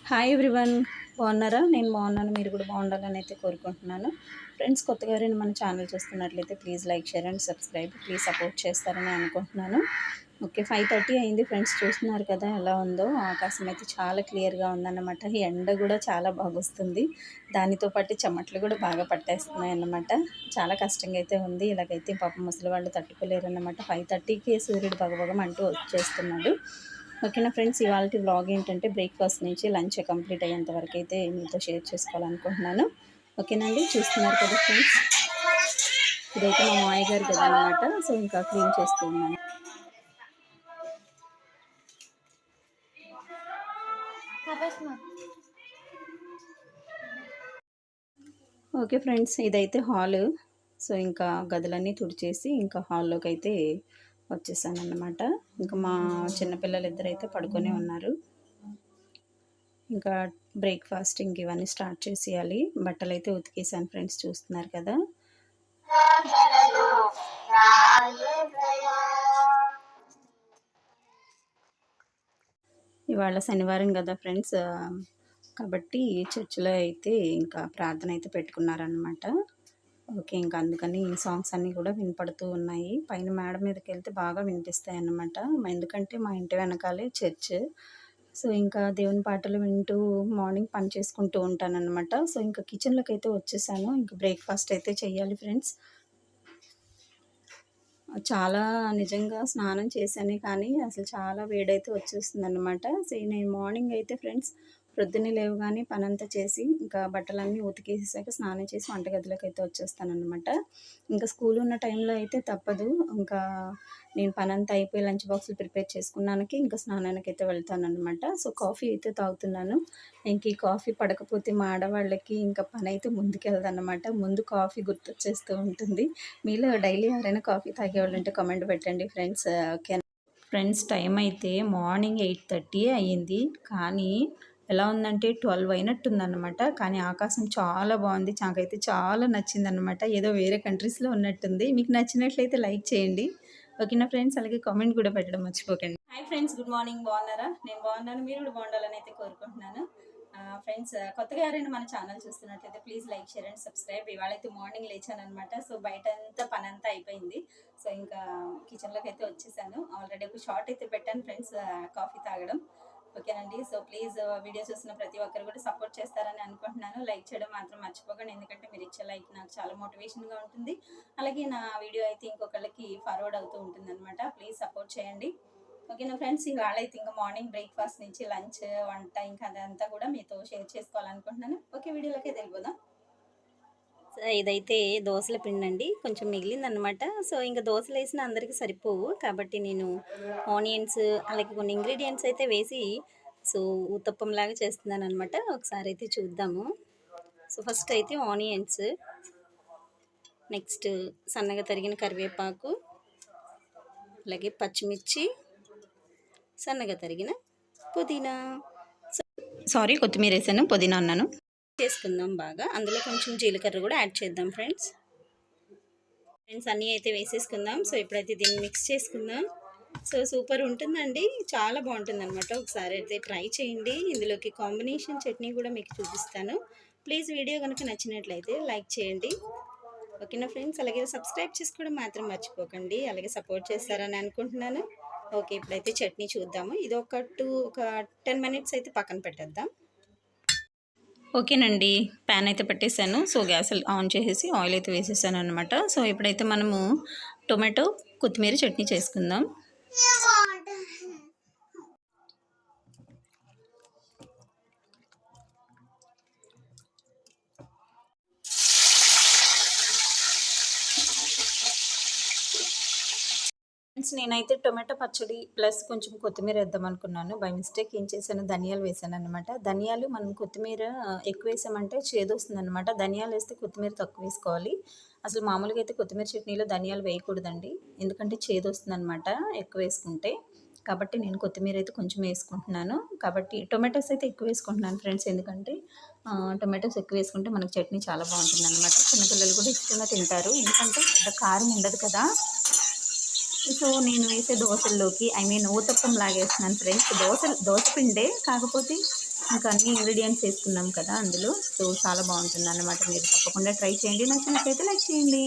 Hi everyone, బాగున్నారా? నేను బాగున్నాను, మీరు కూడా బాగుండాలని అయితే కోరుకుంటున్నాను. ఫ్రెండ్స్, కొత్తగా ఎవరైనా మన ఛానల్ చూస్తున్నట్లయితే please like, share and subscribe. Please support చేస్తారని అనుకుంటున్నాను. ఓకే, 5:30 అయింది ఫ్రెండ్స్. చూస్తున్నారు కదా ఎలా ఉందో. ఆకాశం అయితే చాలా క్లియర్గా ఉందన్నమాట. ఎండ కూడా చాలా బాగా వస్తుంది. దానితో పాటు చెమట్లు కూడా బాగా పట్టేస్తున్నాయి అన్నమాట. చాలా కష్టంగా అయితే ఉంది. ఇలాగైతే పాపం ముసలి వాళ్ళు తట్టుకోలేరు అన్నమాట. 5:30కి సూర్యుడు భగభగం అంటూ వచ్చేస్తున్నాడు. ఓకేనా ఫ్రెండ్స్, ఇవాళ వ్లాగ్ ఏంటంటే బ్రేక్ఫాస్ట్ నుంచి లంచ్ కంప్లీట్ అయ్యేంత వరకు అయితే మీతో షేర్ చేసుకోవాలనుకుంటున్నాను. ఓకేనండి, చూస్తున్నారు కదా ఫ్రెండ్స్, ఇదైతే మా మామయ్య గారు కదా అనమాట. సో ఇంకా క్లీన్ చేస్తూ ఉన్నాను. ఓకే ఫ్రెండ్స్, ఇదైతే హాలు. సో ఇంకా గదులన్నీ తుడిచేసి ఇంకా హాల్లోకి అయితే వచ్చేసాను అన్నమాట. ఇంకా మా చిన్నపిల్లలు ఇద్దరైతే పడుకొని ఉన్నారు. ఇంకా బ్రేక్ఫాస్ట్ ఇంక ఇవన్నీ స్టార్ట్ చేసేయాలి. బట్టలు అయితే ఉతికేసాను ఫ్రెండ్స్, చూస్తున్నారు కదా. ఇవాళ శనివారం కదా ఫ్రెండ్స్, కాబట్టి చర్చిలో అయితే ఇంకా ప్రార్థన అయితే పెట్టుకున్నారనమాట. ఓకే, ఇంకా అందుకని ఈ సాంగ్స్ అన్నీ కూడా వినపడుతూ ఉన్నాయి. పైన మేడ మీదకి వెళ్తే బాగా వినిపిస్తాయి అన్నమాట. ఎందుకంటే మా ఇంటి వెనకాలే చర్చ్. సో ఇంకా దేవుని పాటలు వింటూ మార్నింగ్ పని చేసుకుంటూ ఉంటానన్నమాట. సో ఇంకా కిచెన్లోకి అయితే వచ్చేసాను. ఇంకా బ్రేక్ఫాస్ట్ అయితే చెయ్యాలి ఫ్రెండ్స్. చాలా నిజంగా స్నానం చేశానే కానీ అసలు చాలా వేడైతే వచ్చేస్తుందన్నమాట. సో నేను మార్నింగ్ అయితే ఫ్రెండ్స్ ప్రొద్దున్నే లేవగానే పనంతా చేసి ఇంకా బట్టలన్నీ ఉతికేసాక స్నానం చేసి వంటగదిలోకి అయితే వచ్చేస్తానన్నమాట. ఇంకా స్కూల్ ఉన్న టైంలో అయితే తప్పదు. ఇంకా నేను పనంతా అయిపోయి లంచ్ బాక్సులు ప్రిపేర్ చేసుకున్నానికి ఇంకా స్నానానికి అయితే వెళ్తానన్నమాట. సో కాఫీ అయితే తాగుతున్నాను. ఇంక ఈ కాఫీ పడకపోతే మా ఆడవాళ్ళకి ఇంకా పని అయితే ముందుకెళ్దన్నమాట. ముందు కాఫీ గుర్తొచ్చేస్తూ ఉంటుంది. మీలో డైలీ ఎవరైనా కాఫీ తాగేవాళ్ళు ఉంటే కామెంట్ పెట్టండి ఫ్రెండ్స్. ఓకే ఫ్రెండ్స్, టైం అయితే మార్నింగ్ 8:30 అయ్యింది. కానీ ఎలా ఉందంటే 12 అయినట్టుందన్నమాట. కానీ ఆకాశం చాలా బాగుంది. నాకైతే చాలా నచ్చిందన్నమాట. ఏదో వేరే కంట్రీస్లో ఉన్నట్టుంది. మీకు నచ్చినట్లయితే లైక్ చేయండి. ఓకేనా ఫ్రెండ్స్, అలాగే కామెంట్ కూడా పెట్టడం మర్చిపోకండి. Hi friends, good morning. బాగున్నారా? నేను బాగున్నాను, మీరు కూడా బాగుండాలని అయితే కోరుకుంటున్నాను. ఫ్రెండ్స్, కొత్తగా ఎవరైనా మన ఛానల్ చూస్తున్నట్లయితే please like, share and subscribe. ఇవాళైతే మార్నింగ్ లేచాను అనమాట. సో బయట అంతా పని అంతా అయిపోయింది. సో ఇంకా కిచెన్లోకి అయితే వచ్చేసాను. ఆల్రెడీ ఒక షార్ట్ అయితే పెట్టాను ఫ్రెండ్స్, కాఫీ తాగడం. ఓకేనండి. సో ప్లీజ్ వీడియో చూసిన ప్రతి ఒక్కరు కూడా సపోర్ట్ చేస్తారని అనుకుంటున్నాను. లైక్ చేయడం మాత్రం మర్చిపోకండి, ఎందుకంటే మీరు ఇచ్చే లైక్ నాకు చాలా మోటివేషన్గా ఉంటుంది. అలాగే నా వీడియో అయితే ఇంకొకళ్ళకి ఫార్వర్డ్ అవుతూ ఉంటుంది అనమాట. ప్లీజ్ సపోర్ట్ చేయండి. ఓకేనా ఫ్రెండ్స్, ఇవాళ అయితే ఇంకా మార్నింగ్ బ్రేక్ఫాస్ట్ నుంచి లంచ్, వంట ఇంకా అదంతా కూడా మీతో షేర్ చేసుకోవాలనుకుంటున్నాను. ఓకే, వీడియోలోకి వెళ్ళిపోదాం. ఇదైతే దోశల పిండి అండి, కొంచెం మిగిలిందనమాట. సో ఇంకా దోశలు వేసిన అందరికీ సరిపోవు కాబట్టి నేను ఆనియన్స్ అలాగే కొన్ని ఇంగ్రీడియంట్స్ అయితే వేసి సో ఊతప్పంలాగా చేస్తున్నాను అనమాట. ఒకసారి అయితే చూద్దాము. సో ఫస్ట్ అయితే ఆనియన్స్, నెక్స్ట్ సన్నగా తరిగిన కరివేపాకు, అలాగే పచ్చిమిర్చి, సన్నగా తరిగిన పుదీనా, సారీ కొత్తిమీర వేసాను, పుదీనా అన్నాను. చేసుకుందాం బాగా. అందులో కొంచెం జీలకర్ర కూడా యాడ్ చేద్దాం ఫ్రెండ్స్. అన్నీ అయితే వేసేసుకుందాం. సో ఇప్పుడైతే దీన్ని మిక్స్ చేసుకుందాం. సో సూపర్ ఉంటుందండి, చాలా బాగుంటుంది అనమాట. ఒకసారి అయితే ట్రై చేయండి. ఇందులోకి కాంబినేషన్ చట్నీ కూడా మీకు చూపిస్తాను. ప్లీజ్ వీడియో కనుక నచ్చినట్లయితే లైక్ చేయండి. ఓకేనా ఫ్రెండ్స్, అలాగే సబ్స్క్రైబ్ చేసుకోవడం మాత్రం మర్చిపోకండి. అలాగే సపోర్ట్ చేస్తారని అనుకుంటున్నాను. ఓకే, ఇప్పుడైతే చట్నీ చూద్దాము. ఇది ఒక 10 మినిట్స్ అయితే పక్కన పెట్టేద్దాం. ఓకేనండి, ప్యాన్ అయితే పెట్టేశాను. సో గ్యాస్ ఆన్ చేసేసి ఆయిల్ అయితే వేసేసాను అనమాట. సో ఇప్పుడైతే మనము టొమాటో కొత్తిమీర చట్నీ చేసుకుందాం. నేనైతే టొమాటో పచ్చడి ప్లస్ కొంచెం కొత్తిమీర వేద్దాం అనుకున్నాను. బై మిస్టేక్ ఏం చేశాను, ధనియాలు వేసాను అనమాట. ధనియాలు మనం కొత్తిమీర ఎక్కువ వేసామంటే చేదు వస్తుంది అనమాట. ధనియాలు వేస్తే కొత్తిమీర తక్కువ వేసుకోవాలి. అసలు మామూలుగా అయితే కొత్తిమీర చట్నీలో ధనియాలు వేయకూడదండి, ఎందుకంటే చేదు వస్తుంది అనమాట ఎక్కువ వేసుకుంటే. కాబట్టి నేను కొత్తిమీర అయితే కొంచెం వేసుకుంటున్నాను. కాబట్టి టొమాటోస్ అయితే ఎక్కువ వేసుకుంటున్నాను ఫ్రెండ్స్, ఎందుకంటే టొమాటోస్ ఎక్కువ వేసుకుంటే మనకు చట్నీ చాలా బాగుంటుంది అనమాట. చిన్నపిల్లలు కూడా ఇష్టంగా తింటారు, ఎందుకంటే పెద్ద కారం ఉండదు కదా. సో నేను వేసే దోశల్లోకి ఊతప్పం లాగా వేస్తున్నాను ఫ్రెండ్స్. దోశ పిండే, కాకపోతే ఇంకా అన్ని ఇంగ్రీడియంట్స్ వేసుకున్నాం కదా అందులో. సో చాలా బాగుంటుంది అన్నమాట. మీరు తప్పకుండా ట్రై చేయండి. నచ్చినట్లయితే లైక్ చేయండి.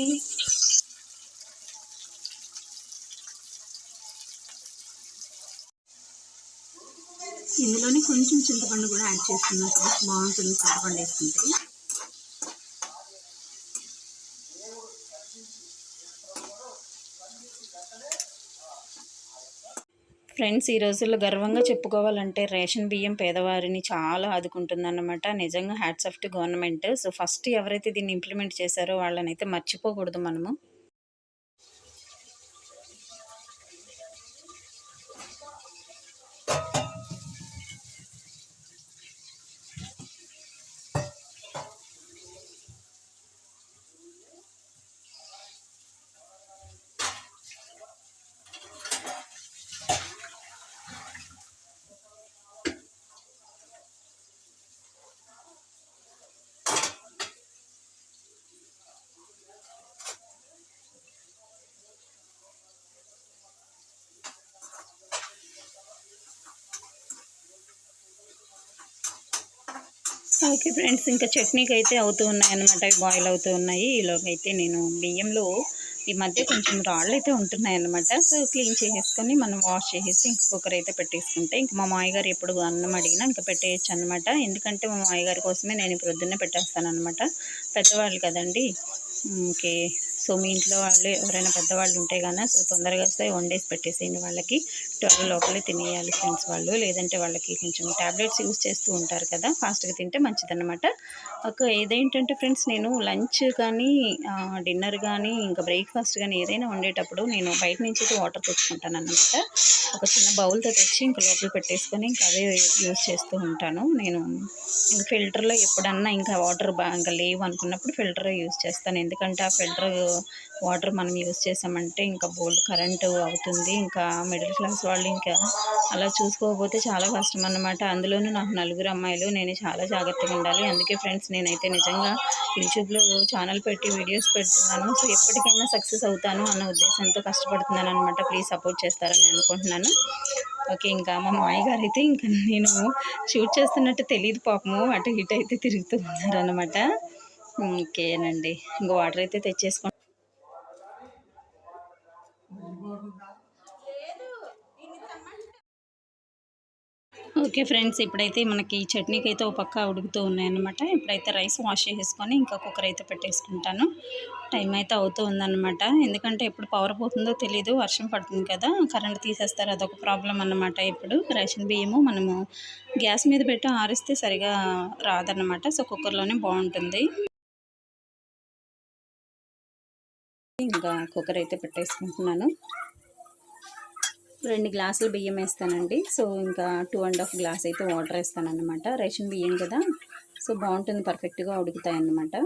ఇందులోనే కొంచెం చింతపండు కూడా యాడ్ చేసుకున్నాం కదా, బాగుంటుంది చింతపండు వేసుకుంటే. ఫ్రెండ్స్, ఈ రోజుల్లో గర్వంగా చెప్పుకోవాలంటే రేషన్ బియ్యం పేదవారిని చాలా ఆదుకుంటుందన్నమాట. నిజంగా hats off to government. So first ఎవరైతే దీన్ని ఇంప్లిమెంట్ చేశారో వాళ్ళనైతే మర్చిపోకూడదు మనము. ఓకే ఫ్రెండ్స్, ఇంకా చట్నీకి అయితే అవుతూ ఉన్నాయి అన్నమాట. బాయిల్ అవుతూ ఉన్నాయి. ఈలోగైతే నేను బియ్యంలో ఈ మధ్య కొంచెం రాళ్ళు అయితే ఉంటున్నాయి అన్నమాట. సో క్లీన్ చేసేసుకొని మనం వాష్ చేసేసి ఇంక కుక్కర్ అయితే పెట్టేసుకుంటే, ఇంక మా మామయ్యగారు ఎప్పుడు అన్నం అడిగినా ఇంకా పెట్టేయచ్చు అనమాట. ఎందుకంటే మా మామయ్యగారి కోసమే నేను ప్రొద్దున్నే పెట్టేస్తాను అనమాట. పెద్దవాళ్ళు కదండి. ఓకే. సో మీ ఇంట్లో వాళ్ళు ఎవరైనా పెద్దవాళ్ళు ఉంటే కన్నా సో తొందరగా వస్తాయి, వండేసి పెట్టేసేయండి వాళ్ళకి. 12 లోపలే తినేయాలి ఫ్రెండ్స్ వాళ్ళు. లేదంటే వాళ్ళకి కొంచెం ట్యాబ్లెట్స్ యూస్ చేస్తూ ఉంటారు కదా, ఫాస్ట్గా తింటే మంచిదన్నమాట. ఇదేంటంటే ఫ్రెండ్స్, నేను లంచ్ కానీ డిన్నర్ కానీ ఇంకా బ్రేక్ఫాస్ట్ కానీ ఏదైనా వండేటప్పుడు నేను బయట నుంచి అయితే వాటర్ తెచ్చుకుంటాను అన్నమాట. ఒక చిన్న బౌల్తో తెచ్చి ఇంకా లోపల పెట్టేసుకొని ఇంకా అవే యూస్ చేస్తూ ఉంటాను నేను. ఇంకా ఫిల్టర్లో ఎప్పుడన్నా ఇంకా వాటర్ బాగా లేవు అనుకున్నప్పుడు ఫిల్టర్ యూస్ చేస్తాను. ఎందుకంటే ఆ ఫిల్టర్ వాటర్ మనం యూస్ చేసామంటే ఇంకా బోల్డ్ కరెంటు అవుతుంది. ఇంకా మిడిల్ క్లాస్ వాళ్ళు ఇంకా అలా చూసుకోకపోతే చాలా కష్టం అన్నమాట. అందులోనూ నాకు 4 అమ్మాయిలు, నేను చాలా జాగ్రత్తగా ఉండాలి. అందుకే ఫ్రెండ్స్, నేనైతే నిజంగా యూట్యూబ్లో ఛానల్ పెట్టి వీడియోస్ పెడుతున్నాను. సో ఎప్పటికైనా సక్సెస్ అవుతాను అన్న ఉద్దేశంతో కష్టపడుతున్నాను అనమాట. ప్లీజ్ సపోర్ట్ చేస్తారని అనుకుంటున్నాను. ఓకే. ఇంకా మా మామయ్య గారు అయితే ఇంకా నేను షూట్ చేస్తున్నట్టు తెలియదు పాపము, అటు ఇటు అయితే తిరుగుతూ ఉన్నారనమాట. ఓకేనండి. ఇంక వాటర్ అయితే తెచ్చేసుకోండి. ఓకే ఫ్రెండ్స్, ఇప్పుడైతే మనకి చట్నీకి అయితే ఒక పక్క ఉడుకుతూ ఉన్నాయన్నమాట. ఇప్పుడైతే రైస్ వాష్ చేసేసుకొని ఇంకా కుక్కర్ అయితే పెట్టేసుకుంటాను. టైం అయితే అవుతూ ఉందన్నమాట. ఎందుకంటే ఎప్పుడు పవర్ పోతుందో తెలీదు, వర్షం పడుతుంది కదా, కరెంట్ తీసేస్తారు, అదొక ప్రాబ్లం అన్నమాట. ఇప్పుడు రేషన్ బియ్యము మనము గ్యాస్ మీద పెట్టి ఆరిస్తే సరిగా రాదన్నమాట. సో కుక్కర్లోనే బాగుంటుంది. ఇంకా కుక్కర్ అయితే పెట్టేసుకుంటున్నాను. 2 గ్లాసులు బియ్యం వేస్తానండి. సో ఇంకా 2½ గ్లాస్ అయితే వాటర్ వేస్తాను అన్నమాట. రేషన్ బియ్యం కదా, సో బాగుంటుంది, పర్ఫెక్ట్గా ఉడుకుతాయి అన్నమాట.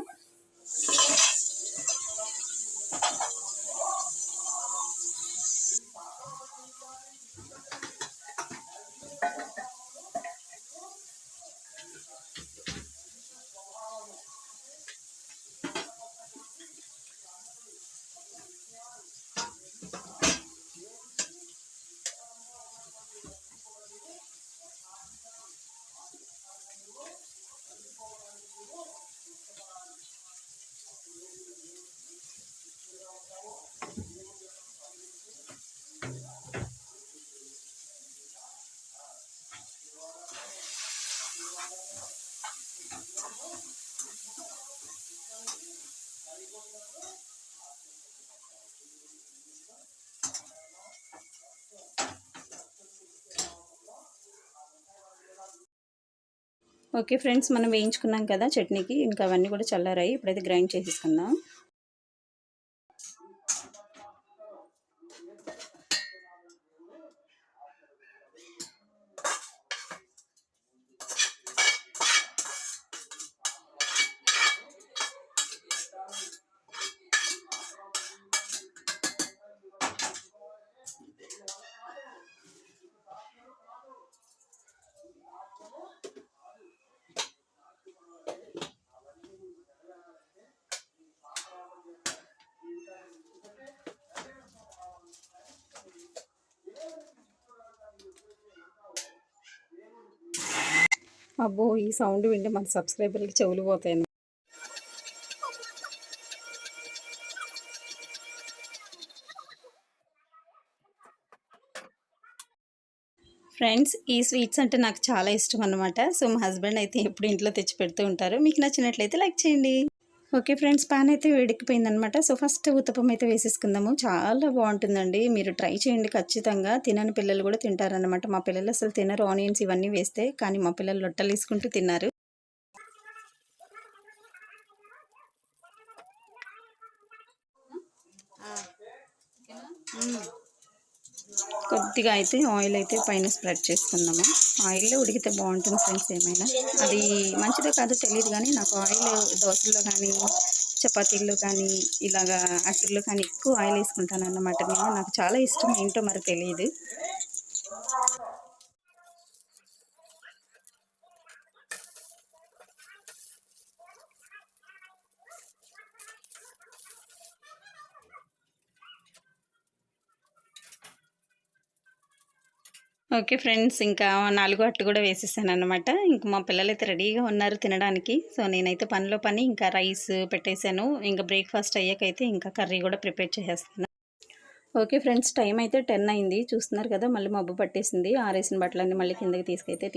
ఓకే ఫ్రెండ్స్, మనం వేయించుకున్నాం కదా చట్నీకి, ఇంకా అవన్నీ కూడా చల్లారాయి. ఇప్పుడైతే గ్రైండ్ చేసేసుకుందాం. అబ్బో! ఈ సౌండ్ వింటే మన సబ్స్క్రైబర్‌లకి చెవులు పోతాయి. ఫ్రెండ్స్, ఈ స్వీట్స్ అంటే నాకు చాలా ఇష్టం అన్నమాట. సో, మా హస్బెండ్ అయితే ఎప్పుడు ఇంట్లో తెచ్చి పెడుతూ ఉంటారు. మీకు నచ్చినట్లయితే లైక్ చేయండి. ఓకే ఫ్రెండ్స్, పాన్ అయితే వేడెక్కిపోయిందనమాట. సో, ఫస్ట్ ఉత్తపం అయితే వేసేసుకుందాము. చాలా బావుంటుందండి. మీరు ట్రై చేయండి ఖచ్చితంగా. తినని పిల్లలు కూడా తింటారనమాట. మా పిల్లలు అసలు తినరు ఆనియన్స్ ఇవన్నీ వేస్తే. కానీ మా పిల్లలు లొట్టలేసుకుంటూ తిన్నారు. కొద్దిగా అయితే ఆయిల్ అయితే పైన స్ప్రెడ్ చేసుకుందాము. ఆయిల్లో ఉడికితే బాగుంటుంది ఫ్రెండ్స్. ఏమైనా అది మంచిదో కాదో తెలియదు కానీ నాకు ఆయిల్ దోశల్లో కానీ చపాతీల్లో కానీ ఇలాగా అట్టిల్లో కానీ ఎక్కువ ఆయిల్ వేసుకుంటాను అన్నమాట. నేను నాకు చాలా ఇష్టం, ఏంటో మరి తెలియదు. ఓకే ఫ్రెండ్స్, ఇంకా 4 అట్టు కూడా వేసేసాననమాట. ఇంక మా పిల్లలైతే రెడీగా ఉన్నారు తినడానికి. సో, నేనైతే పనిలో పని ఇంకా రైస్ పెట్టేశాను. ఇంకా బ్రేక్‌ఫాస్ట్ అయ్యాకైతే ఇంకా కర్రీ కూడా ప్రిపేర్ చేసేస్తాను. ఓకే ఫ్రెండ్స్, టైం అయితే 10 అయింది. చూస్తున్నారు కదా, మళ్ళీ మబ్బు పట్టేసింది. ఆరేసిన బట్టలన్నీ మళ్ళీ కిందకి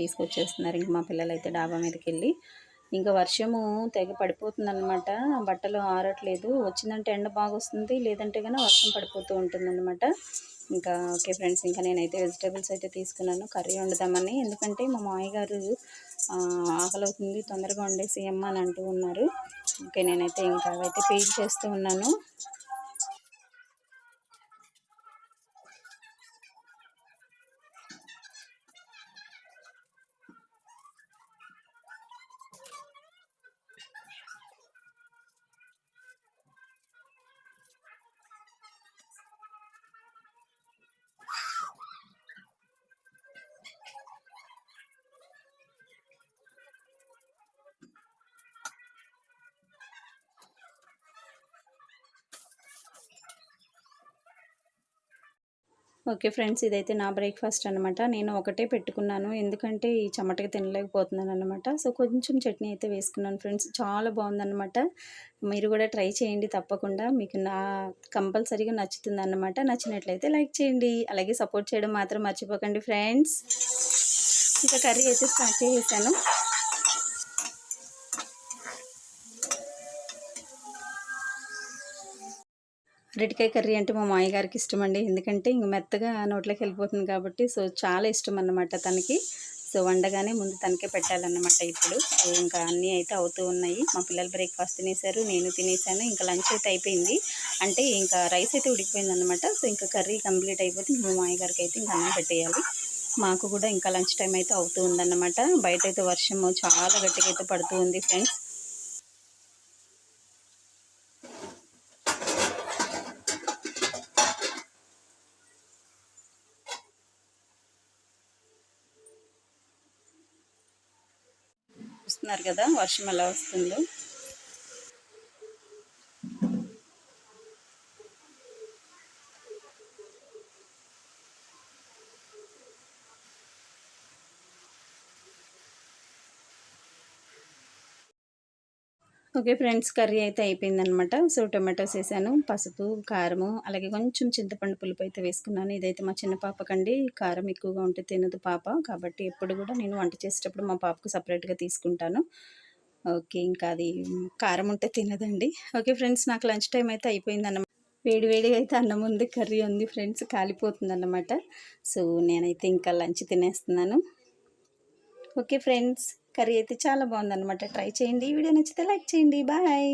తీసుకొచ్చేస్తున్నారు. ఇంక మా పిల్లలైతే డాబా మీదకెళ్ళి. ఇంకా వర్షము తెగ పడిపోతుందనమాట. బట్టలు ఆరట్లేదు. వచ్చిందంటే ఎండ బాగొస్తుంది. లేదంటే గన వర్షం పడిపోతూ ఉంటుందన్నమాట. ఇంకా ఓకే ఫ్రెండ్స్, ఇంకా నేనైతే వెజిటేబుల్స్ అయితే తీసుకున్నాను కర్రీ వండుదామని. ఎందుకంటే మా మామయ్య గారు ఆకలవుతుంది తొందరగా వండేసేయమ్మా అని అంటూ ఉన్నారు. ఓకే, నేనైతే ఇంకా అవైతే పీల్ చేస్తూ ఉన్నాను. ఓకే ఫ్రెండ్స్, ఇదైతే నా బ్రేక్‌ఫాస్ట్ అనమాట. నేను ఒకటే పెట్టుకున్నాను. ఎందుకంటే ఈ చెమటకి తినలేకపోతున్నాననమాట. సో, కొంచెం చట్నీ అయితే వేసుకున్నాను ఫ్రెండ్స్. చాలా బావుందనమాట. మీరు కూడా ట్రై చేయండి తప్పకుండా. మీకు కంపల్సరీగా నచ్చుతుందన్నమాట. నచ్చినట్లయితే లైక్ చేయండి. అలాగే సపోర్ట్ చేయడం మాత్రం మర్చిపోకండి ఫ్రెండ్స్. ఇంకా కర్రీ అయితే స్టార్ట్ చేసేసాను. అరటికాయ కర్రీ అంటే మా మామయ్య గారికి ఇష్టమండి. ఎందుకంటే ఇంక మెత్తగా నోట్లోకి వెళ్ళిపోతుంది కాబట్టి. సో, చాలా ఇష్టం అన్నమాట తనకి. సో, వండగానే ముందు తనకే పెట్టాలన్నమాట ఇప్పుడు. సో, ఇంకా అన్నీ అయితే అవుతూ ఉన్నాయి. మా పిల్లలు బ్రేక్‌ఫాస్ట్ తినేశారు. నేను తినేసాను. ఇంకా లంచ్ అయితే అయిపోయింది. అంటే ఇంకా రైస్ అయితే ఉడికిపోయిందన్నమాట. సో, ఇంకా కర్రీ కంప్లీట్ అయిపోతే మా మామయ్య గారికి అయితే ఇంకా అన్నం పెట్టేయాలి. మాకు కూడా ఇంకా లంచ్ టైం అయితే అవుతూ ఉందన్నమాట. బయటైతే వర్షము చాలా గట్టిగా అయితే పడుతూ ఉంది ఫ్రెండ్స్. చూస్తున్నారు కదా వర్షం ఎలా వస్తుందో. ఓకే ఫ్రెండ్స్, కర్రీ అయితే అయిపోయిందనమాట. సో, టొమాటోస్ వేసాను, పసుపు, కారము, అలాగే కొంచెం చింతపండు పులుపు అయితే వేసుకున్నాను. ఇదైతే మా చిన్న పాపకండి. కారం ఎక్కువగా ఉంటే తినదు పాప. కాబట్టి ఎప్పుడు కూడా నేను వంట చేసేటప్పుడు మా పాపకు సపరేట్‌గా తీసుకుంటాను. ఓకే, ఇంకా అది కారం ఉంటే తినదండి. ఓకే ఫ్రెండ్స్, నాకు లంచ్ టైం అయితే అయిపోయిందన్నమాట. వేడి వేడిగా అయితే అన్నం ఉంది, కర్రీ ఉంది ఫ్రెండ్స్, కాలిపోతుందన్నమాట. సో, నేనైతే ఇంకా లంచ్ తినేస్తున్నాను. ఓకే ఫ్రెండ్స్, కర్రీ అయితే చాలా బాగుందన్నమాట. ట్రై చేయండి. వీడియో నచ్చితే లైక్ చేయండి. బాయ్.